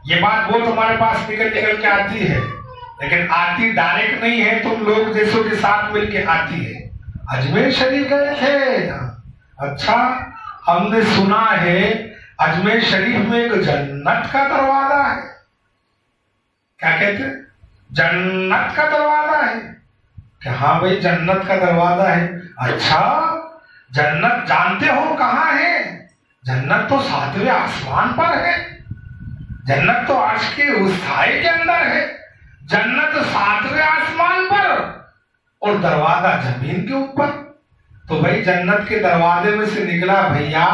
یہ بات وہ تمہارے پاس نکل کے آتی ہے، لیکن آتی ڈائریکٹ نہیں ہے، تم لوگ جیسوں کے ساتھ مل کے آتی ہے۔ اجمیر شریف گئے تھے؟ اچھا، ہم نے سنا ہے اجمیر شریف میں ایک جنت کا دروازہ ہے۔ کیا کہتے ہیں؟ جنت کا دروازہ ہے کہ ہاں بھائی جنت کا دروازہ ہے۔ اچھا، جنت جانتے ہو کہاں ہے؟ جنت تو 7ویں آسمان پر ہے، جنت تو عرش کے اس سائے کے اندر ہے، جنت 7ویں آسمان پر اور دروازہ زمین کے اوپر۔ تو بھائی جنت کے دروازے میں سے نکلا بھیا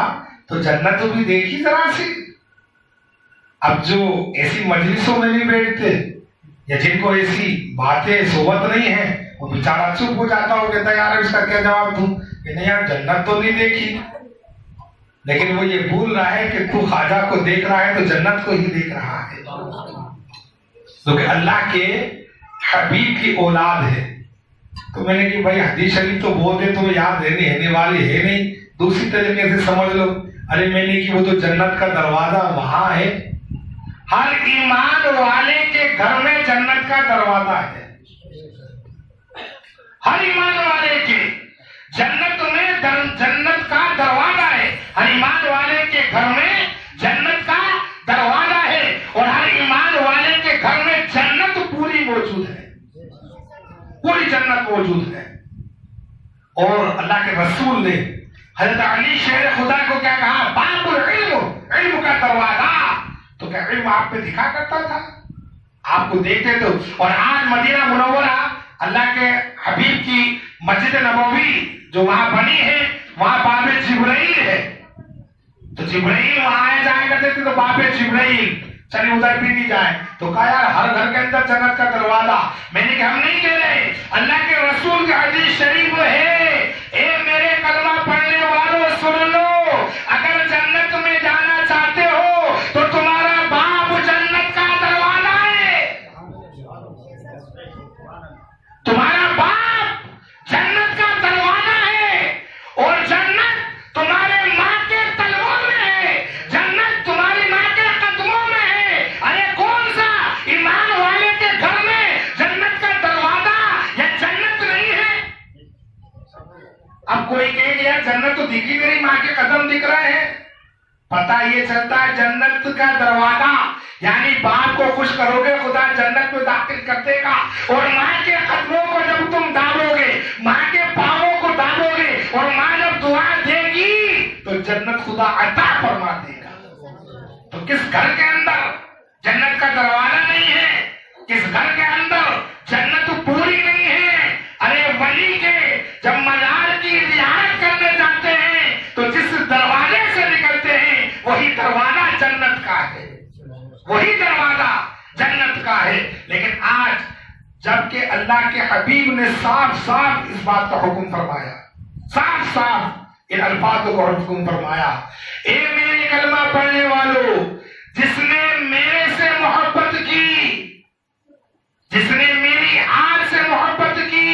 تو جنت تو بھی دیکھی ذرا سی۔ اب جو ایسی مجلسوں میں نہیں بیٹھتے یا جن کو ایسی باتیں صحبت نہیں ہے، وہ بیچارہ چپ ہو جاتا ہو، کہتا ہے یار اس کا کیا جواب دوں کہ نہیں یار جنت تو نہیں دیکھی، لیکن وہ یہ بھول رہا ہے کہ تو خواجہ کو دیکھ رہا ہے تو جنت کو ہی دیکھ رہا ہے، کیونکہ اللہ کے حبیب کی اولاد ہے۔ تو میں نے کہ بھائی حدیث شریف تو بولتے تو یاد رہنے والی ہے نہیں، دوسری طریقے سے سمجھ لو۔ ارے میں نے کہ وہ تو جنت کا دروازہ وہاں ہے، ہر ایمان والے کے گھر میں جنت کا دروازہ ہے، ہر ایمان والے کے جنت میں جنت کا دروازہ ہے، ہر ایمان والے کے گھر میں جنت کا دروازہ ہے، اور ہر ایمان والے کے گھر میں جنت پوری موجود ہے، پوری جنت موجود ہے۔ اور اللہ کے رسول نے حضرت علی شیر خدا کو کیا کہا؟ باب العلم، علم کا دروازہ۔ تو کیا علم آپ پہ دکھا کرتا تھا؟ آپ کو دیکھتے تو۔ اور آج مدینہ منورہ اللہ کے حبیب کی مسجد نبوی جو وہاں بنی ہے، وہاں باب جبرائیل ہے، تو جبرائیل وہاں آئے جائے کرتے تھے، تو باب جبرائیل چلے ادھر بھی نہیں جائے۔ تو کہا یار ہر گھر کے اندر جنت کا دروازہ۔ میں نے کہا ہم نہیں کہہ رہے، اللہ کے رسول کے حدیث شریف ہے، اے میرے کلمہ پڑھنے والوں سن لو، اگر جنت میں جانا چاہتے ہو تو تمہارا باپ جنت کا دروازہ ہے، تمہارا باپ جنت کا دروازہ ہے، اور جنت تمہارے ماں کے تلووں میں ہے، جنت تمہاری ماں کے قدموں میں ہے۔ ارے کون سا ایمان والے کے گھر میں جنت کا دروازہ یا جنت نہیں ہے؟ اب کوئی کہے کہ یار جنت تو دکھی میری ماں کے قدم دکھ رہے ہیں، پتہ یہ چلتا ہے جنت کا دروازہ یعنی باپ کو خوش کرو گے خدا جنت میں داخل کر دے گا، اور ماں کے قدموں کو جب تم دابو گے، ماں کے پاؤں کو دابو گے، اور ماں جب دعا دے گی تو جنت خدا عطا فرما دے گا۔ تو کس گھر کے اندر جنت کا دروازہ نہیں ہے؟ کس گھر کے اندر جنت پوری نہیں ہے؟ ارے ولی کے جب مزار کی زیارت کرنے جاتے ہیں تو جس دروازے سے نکلتے ہیں وہی دروازہ جنت کا ہے، وہی دروازہ جنت کا ہے۔ لیکن آج جبکہ اللہ کے حبیب نے صاف صاف اس بات کا حکم فرمایا، صاف صاف ان الفاظوں کو حکم فرمایا، اے میرے کلمہ پڑھنے والوں، جس نے میرے سے محبت کی، جس نے میری آل سے محبت کی،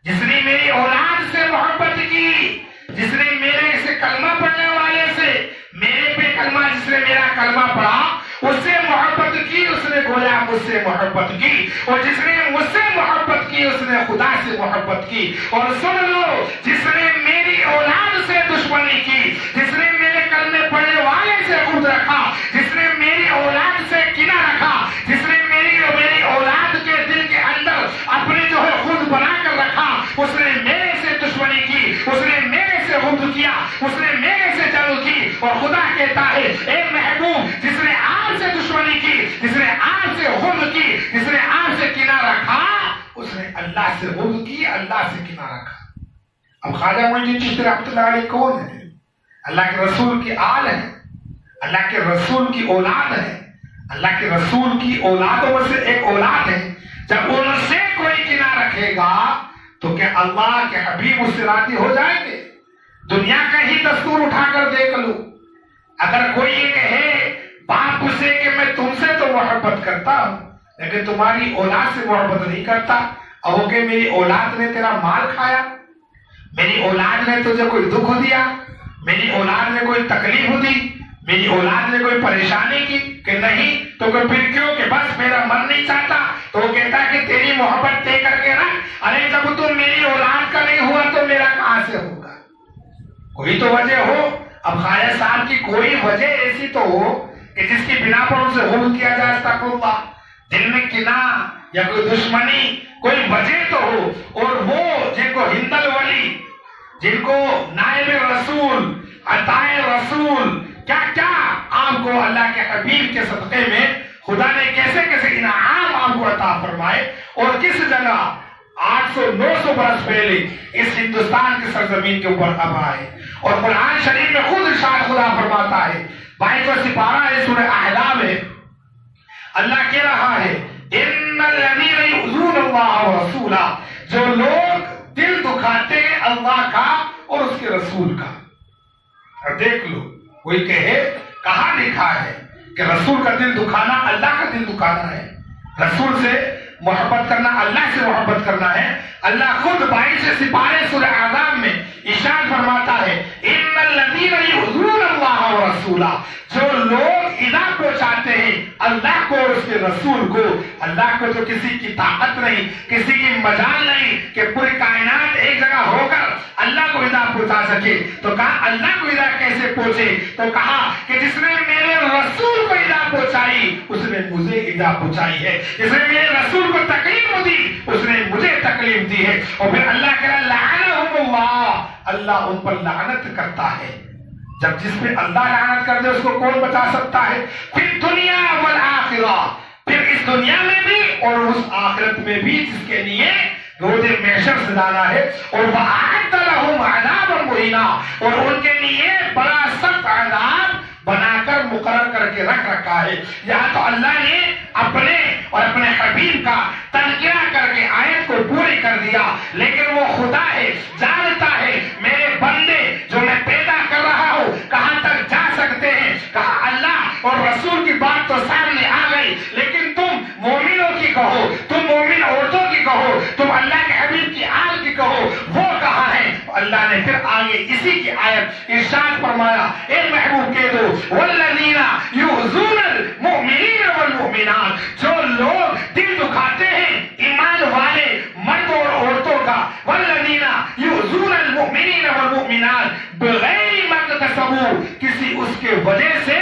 جس نے میری اولاد سے محبت کی، جس نے میرے سے کلمہ پڑھنے والے سے، میرے پہ کلمہ، جس نے میرا کلمہ پڑھا اس سے محبت کی، اس نے گویا مجھ سے محبت کی، اور جس نے مجھ سے محبت کی اس نے خدا سے محبت کی۔ اور سن لو، جس نے میری اولاد سے دشمنی کی، جس نے میرے کلمے پڑھنے والے سے خود رکھا، جس نے میری اولاد سے کینہ رکھا، جس نے میری اولاد کے دل کے اندر اپنے جو ہے خود بنا کر رکھا، اس نے میرے سے دشمنی کی، اس نے میرے سے خود کیا، اس نے میرے سے جنگ کی۔ اور خدا کہتا ہے اے محبوب، جس نے آپ سے دشمنی کی، جس نے آپ سے خود کی، جس نے آپ سے کینہ رکھا، اس نے اللہ سے خود کی، اللہ سے کینہ رکھا۔ اب خواجہ معین الدین چشتی رحمۃ اللہ علیہ کون ہے؟ اللہ کے رسول کی آل ہے، اللہ کے رسول کی اولاد ہے، اللہ کے رسول کی اولادوں میں سے ایک اولاد ہے۔ جب ان سے کوئی کینہ رکھے گا تو کیا اللہ کے حبیب اس سے راضی ہو جائیں گے؟ دنیا کا ہی دستور اٹھا کر دیکھ لو، اگر کوئی یہ کہے باپ سے کہ میں تم سے تو محبت کرتا ہوں لیکن تمہاری اولاد سے محبت نہیں کرتا، اور وہ کہ میری اولاد نے تیرا مال کھایا، میری اولاد نے تجھے کوئی دکھ دیا، میری اولاد نے کوئی تکلیف دی، میری اولاد نے کوئی پریشانی کی، کہ نہیں تو پھر کیوں کہ بس میرا من نہیں چاہتا. تو وہ کہتا ہے کہ تیری محبت طے کر کے رکھ. ارے جب تم میری اولاد کا نہیں ہوا تو میرا کہاں سے ہوگا؟ کوئی تو وجہ ہو. اب خواجہ صاحب کی کوئی وجہ ایسی تو ہو کہ جس کی بنا پر اسے حل کیا جائے. استغفر اللہ. دل میں کنا یا کوئی دشمنی کوئی وجہ تو ہو. اور وہ جن کو ہندل ولی، جن کو نائب رسول، عطائے رسول، کیا کیا آپ کو اللہ کے حبیب کے صدقے میں خدا نے کیسے کیسے انعام آپ کو عطا فرمائے. اور کس جگہ 800-900 برس پہلے اس ہندوستان کی سرزمین کے اوپر اب آئے. اور قرآن شریف میں خود ارشاد خدا فرماتا ہے، 22 سپارہ ہے، سورہ احزاب ہے. اللہ کہہ رہا ہے ان الذین یؤذون اللہ ورسولہ، جو لوگ دل دکھاتے ہیں اللہ کا اور اس کے رسول کا. اور دیکھ لو، کوئی کہے کہاں لکھا ہے کہ رسول کا دل دکھانا اللہ کا دل دکھانا ہے؟ رسول سے محبت کرنا اللہ سے محبت کرنا ہے. اللہ خود 22 سپارے سورہ احزاب میں ارشاد فرماتا ہے ان الذین یؤذون اللہ ورسولہ، جو لوگ ایذا پہنچاتے ہیں اللہ کو اور اس کے رسول کو. اللہ کو تو کسی کی طاقت نہیں، کسی کی مجال نہیں کہ پوری کائنات ایک جگہ ہو کر اللہ کو ایذا پہنچا سکے. تو کہا اللہ کو ایذا کیسے پہنچے؟ تو کہا کہ جس نے میرے رسول کو ایذا پہنچائی اس نے مجھے ایذا پہنچائی ہے. جس نے میرے رسول کو تکلیف دی اس نے مجھے تکلیف دی ہے. اور پھر اللہ کہہ رہا لعنہم اللہ، اللہ ان پر لعنت کرتا ہے. جب جس پہ اللہ لعنت کر دے اس کو کون بچا سکتا ہے؟ پھر دنیا والآخرہ، پھر اس دنیا میں بھی اور اس آخرت میں بھی جس کے لیے روز محشر سجانا ہے. اور وَأَعَدَّ لَهُمْ عَذَابًا مُهِينًا، اور ان کے لیے بڑا سخت عذاب بنا کر مقرر کر کے رکھ رکھا ہے. یہاں تو اللہ نے اپنے اور اپنے حبیب کا تذکرہ کر کے آیت کو پوری کر دیا. لیکن وہ خدا ہے، جانتا ہے میرے بندے جو میں پیدا کر رہا ہوں کہاں تک جا سکتے ہیں. کہا اللہ اور رسول کی بات تو سامنے آ گئی، لیکن تم مومنوں کی کہو، تم مومن عورتوں کی کہو، تم اللہ کے حبیب کی آل کی کہو، وہ کہاں ہیں؟ اللہ نے پھر آگے اسی کی آیت ارشاد فرمایا اے محبوب کہہ دو والذین یؤذون المؤمنین والمؤمنات، جو لوگ دل دکھاتے ہیں ایمان والے مردوں اور عورتوں کا، والذین یؤذون المؤمنین والمؤمنات بغیر ما اکتسبوا، کسی اس کے وجہ سے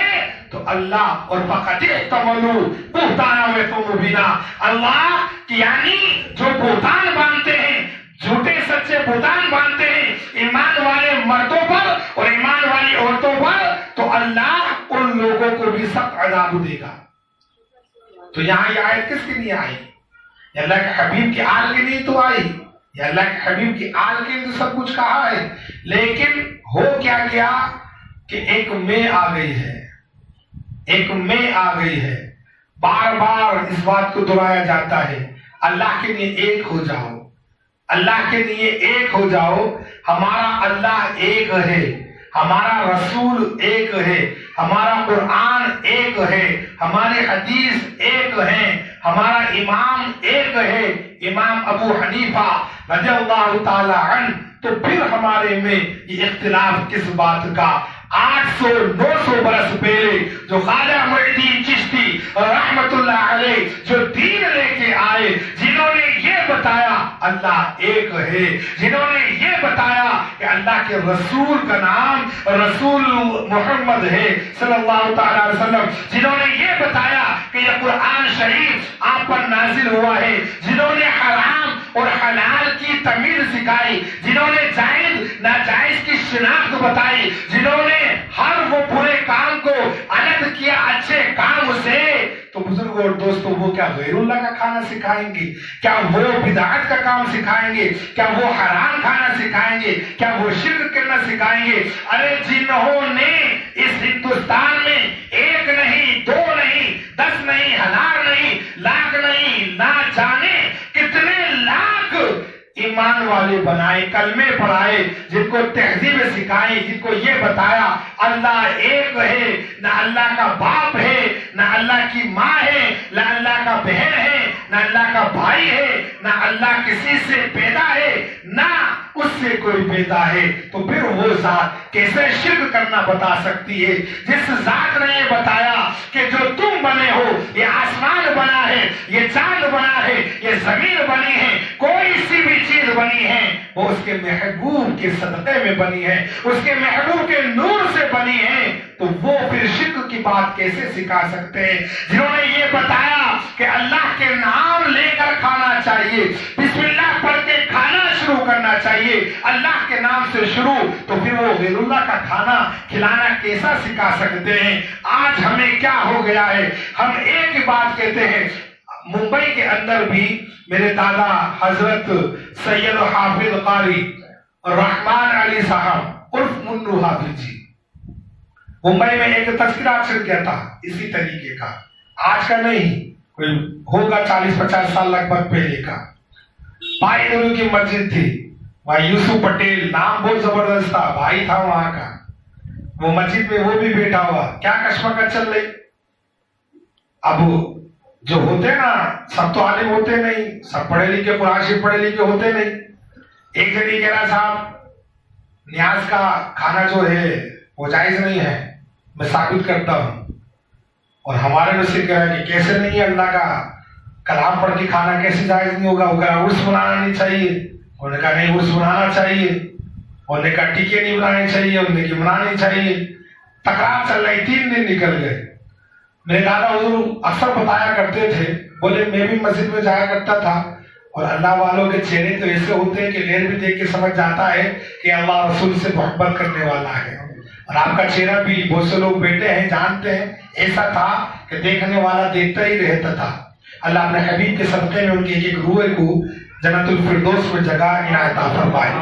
تو اللہ اور فقط احتملوا بہتانا مبینا، اللہ یعنی جو بہتان باندھتے ہیں، جھوٹے سچے بہتان باندھتے ہیں ایمان والے مردوں پر اور ایمان والی عورتوں پر، تو اللہ ان لوگوں کو بھی سخت عذاب دے گا. تو یہاں یہ آیت کس کے لیے آئی؟ یہ اللہ کے حبیب کی آل کے لیے تو آئی، یہ اللہ کے حبیب کی آل کے لیے تو سب کچھ کہا ہے. لیکن ہو کیا گیا کہ ایک میں آ گئی ہے، ایک میں آ گئی ہے. بار بار اس بات کو دہرایا جاتا ہے اللہ کے لیے ایک ہو جاؤ، اللہ کے لیے ایک ہو جاؤ. ہمارا اللہ ایک ہے، ہمارا رسول ایک ہے، ہمارا قرآن ایک ہے، ہمارے حدیث ایک ہے، ہمارا امام ایک ہے، امام ابو حنیفہ رضی اللہ تعالی عنہ. تو پھر ہمارے میں یہ اختلاف کس بات کا؟ 800-900 برس پہلے جو خواجہ معین الدین چشتی رحمت اللہ علیہ جو دین لے کے آئے، جنہوں نے یہ بتایا اللہ ایک ہے، جنہوں نے یہ بتایا کہ اللہ کے رسول کا نام رسول محمد ہے صلی اللہ تعالی علیہ وسلم، جنہوں نے یہ بتایا کہ یہ قرآن شریف آپ پر نازل ہوا ہے، جنہوں نے حرام اور حلال کی تمیز سکھائی، جنہوں نے جائز ناجائز کی شناخت بتائی، جنہوں نے ہر وہ برے کام کو الگ کیا اچھے کام سے، تو بزرگوں اور دوستوں وہ کیا غیر اللہ کا کھانا سکھائیں گے؟ کیا وہ بدعت کا کام سکھائیں گے؟ کیا وہ حرام کھانا سکھائیں گے؟ کیا وہ شرک کرنا سکھائیں گے؟ ارے جنہوں نے اس ہندوستان میں ایک نہیں، دو نہیں، 10 نہیں، 1000 نہیں، لاکھ نہیں، نہ جانے کتنے لاکھ ایمان والے بنائے، کلمے پڑھائے، جن کو تہذیب سکھائی، جن کو یہ بتایا اللہ ایک ہے، نہ اللہ کا باپ ہے، نہ اللہ کی ماں ہے، نہ اللہ کا بہن ہے، نہ اللہ کا بھائی ہے، نہ اللہ کسی سے پیدا ہے، نہ اس سے کوئی پیدا ہے تو پھر وہ ذات کیسے شرک کرنا بتا سکتی ہے؟ جس ذات نے یہ بتایا کہ جو تم بنے ہو، یہ آسمان بنا ہے، یہ چاند بنا ہے، یہ زمین بنی ہے، کوئی سی بھی چیز بنی ہے وہ اس کے محبوب کے صدقے میں بنی ہے، اس کے محبوب کے نور سے بنی ہے، تو وہ پھر شرک کی بات کیسے سکھا سکتے ہیں؟ جنہوں نے یہ بتایا کہ اللہ کے نام لے کر کھانا چاہیے، بسم اللہ پڑھ کے کھانا شروع کرنا چاہیے، اللہ کے نام سے شروع، تو پھر وہ غیر اللہ کا کھانا کھلانا کیسا سکھا سکتے ہیں؟ آج ہمیں کیا ہو گیا ہے، ہم ایک ہی بات کہتے ہیں۔ ممبئی کے اندر بھی میرے دادا حضرت سید حافظ قاری رحمان علی صاحب عرف منو حافظ جی ممبئی میں ایک تذکرہ اکثر کیا تھا اسی طریقے کا، آج کا نہیں، کوئی ہوگا 40-50 سال لگ بھگ پہلے کا۔ پائی درو کی مسجد تھی، بھائی یوسف پٹیل نام بہت زبردست تھا، بھائی تھا وہاں کا، وہ مسجد میں وہ بھی بیٹھا ہوا، کیا کشمکش چل رہی۔ اب جو ہوتے نا سب تو عالم ہوتے نہیں، سب پڑھے لکھے قرآن شریف پڑھے لکھے ہوتے نہیں۔ ایک جن کہہ رہا صاحب نیاز کا کھانا جو ہے وہ جائز نہیں ہے، میں ثابت کرتا ہوں، اور ہمارے میں سے کہہ رہا ہے کہ کیسے نہیں ہے، اللہ کا کلام پڑھ کے کھانا کیسے جائز نہیں ہوگا؟ وہ کہہ رہا عرس بنانا نہیں چاہیے، انہوں نے کہا نہیں عرس بنانا چاہیے، انہوں نے کہا ٹیکے نہیں بنانے چاہیے، انہوں نے کہا بنانے چاہیے، تکرار چل رہی، 3 دن نکل گئے۔ میرے دادا حضور اکثر بتایا کرتے تھے، بولے میں بھی مسجد میں جایا کرتا تھا، اور اللہ والوں کے چہرے تو ایسے ہوتے ہیں کہ لیر بھی دیکھ کے سمجھ جاتا ہے کہ اللہ رسول سے محبت کرنے والا ہے، اور آپ کا چہرہ بھی بہت سے لوگ بیٹھے ہیں جانتے ہیں ایسا تھا کہ دیکھنے والا دیکھتا ہی رہتا تھا۔ اللہ اپنے حبیب کے صدقے میں ان کی ایک روح کو جنت الفردوس میں جگہ عنایت فرمائے۔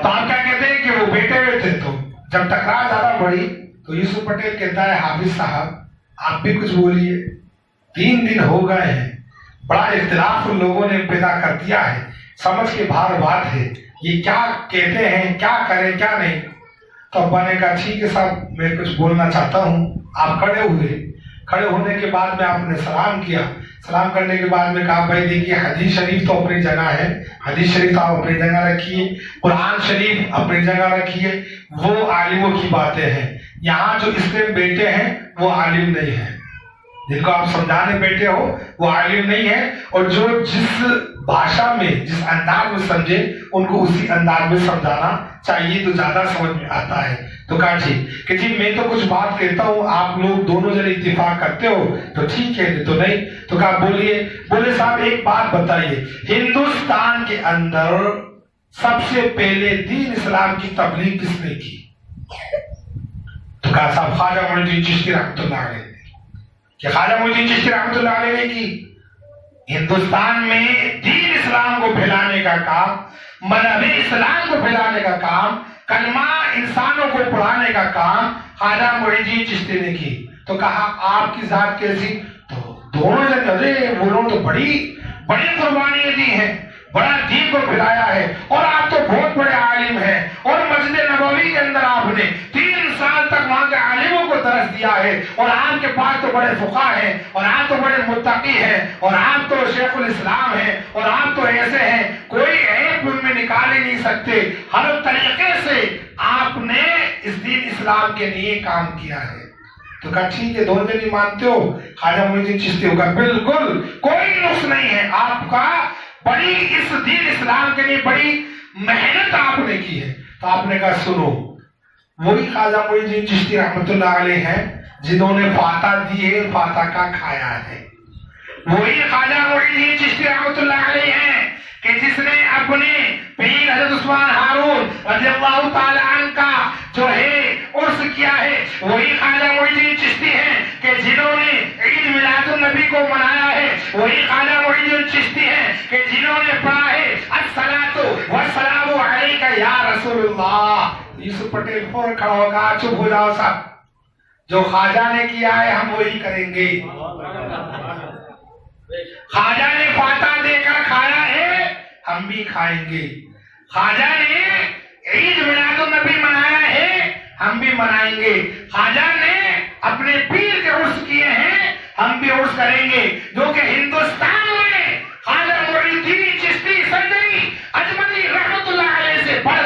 تو آپ کیا کہتے ہیں کہ وہ بیٹھے ہوئے تھے، تو جب تکرار زیادہ بڑھی تو یوسف پٹیل کہتا ہے حافظ صاحب آپ بھی کچھ بولیے، 3 دن ہو گئے ہیں، بڑا اختلاف ان لوگوں نے پیدا کر دیا ہے، سمجھ کے باہر بات ہے، یہ کیا کہتے ہیں، کیا کریں کیا نہیں۔ تو ابا نے کہا ٹھیک ہے صاحب میں کچھ بولنا چاہتا ہوں۔ آپ کھڑے ہوئے، کھڑے ہونے کے بعد میں آپ نے سلام کیا، سلام کرنے کے بعد میں کہا بھائی دیکھیے حدیث شریف تو اپنی جگہ ہے، حدیث شریف آپ اپنی جگہ رکھیے، قرآن شریف اپنی جگہ رکھیے، وہ عالموں کی باتیں ہیں، یہاں جو اس میں بیٹھے ہیں وہ عالم نہیں ہیں، جن کو آپ سمجھانے بیٹھے ہو وہ عالم نہیں ہے، اور جو جس بھاشا میں جس انداز میں سمجھے ان کو اسی انداز میں سمجھانا چاہیے تو زیادہ سمجھ میں آتا ہے۔ تو کہا ٹھیک کہ جی میں تو کچھ بات کہتا ہوں، آپ لوگ دونوں جنے اتفاق کرتے ہو تو ٹھیک ہے، تو نہیں تو کہا بولیے۔ بولے صاحب ایک بات بتائیے، ہندوستان کے اندر سب سے پہلے دین اسلام کی تبلیغ کس نے کی؟ تو کہا صاحب خواجہ معین الدین چشتی رحمۃ اللہ علیہ نے۔ کہ خواجہ معین الدین چشتی رحمۃ اللہ علیہ نے کی؟ ہندوستان میں دین اسلام کو پھیلانے کا کام، مذہب اسلام کو پھیلانے کا کام، کلمہ انسانوں کو پڑھانے کا کام خواجہ معین الدین چشتی نے کی۔ تو کہا آپ کی ذات کیسی؟ تو دونوں جن ارے وہ لوگ تو بڑی قربانیاں دی ہیں، بڑا دین کو پھیلایا ہے، اور آپ تو بہت بڑے عالم ہیں، اور مسجد نبوی کے اندر آپ نے 3 سال تک وہاں کے عالموں کو درس دیا ہے، اور آپ کے پاس تو بڑے فقہ ہیں، اور آپ تو بڑے متقی ہیں، اور آپ تو شیخ الاسلام ہیں، اور آپ تو ایسے ہیں کوئی عیب ان میں نکال ہی نہیں سکتے، ہر طریقے سے آپ نے اس دین اسلام کے لیے کام کیا ہے۔ تو کہا ٹھیک ہے دونوں جن مانتے ہو؟ خواجہ معین الدین چشتی ہوگا بالکل کوئی نقص نہیں ہے آپ کا، بڑی اس دین اسلام کے لیے بڑی محنت آپ نے کی ہے۔ تو آپ نے کہا سنو، وہی خواجہ معین الدین چشتی رحمۃ اللہ علیہ ہیں جنہوں نے فاتح دی ہے، فاتح کا کھایا ہے، وہی خواجہ معین الدین چشتی رحمۃ اللہ علیہ ہیں کہ جس نے اپنے پیر حضرت عثمان ہارون رضی اللہ تعالی عنہ کا جو ہے عرس کیا ہے، وہی خواجہ معین الدین چشتی ہیں کہ جنہوں نے عید میلاد النبی کو منایا ہے، وہی خواجہ معین الدین چشتی ہیں کہ جنہوں نے پڑھا ہے الصلاۃ والسلام علیک یا رسول اللہ۔ یوسف پٹیل فوراً کھڑا ہوگا، چپ ہو جاؤ صاحب، جو خواجہ نے کیا ہے ہم وہی کریں گے، خواجہ نے فاتح دے کر کھایا ہے ہم بھی کھائیں گے، خواجہ نے عید میلاد النبی منایا ہے ہم بھی منائیں گے، خواجہ نے اپنے پیر کے عرس کیے ہیں ہم بھی عرس کریں گے، جو کہ ہندوستان میں خواجہ معین الدین چشتی سنجری اجملی رحمۃ اللہ علیہ سے بڑھ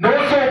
900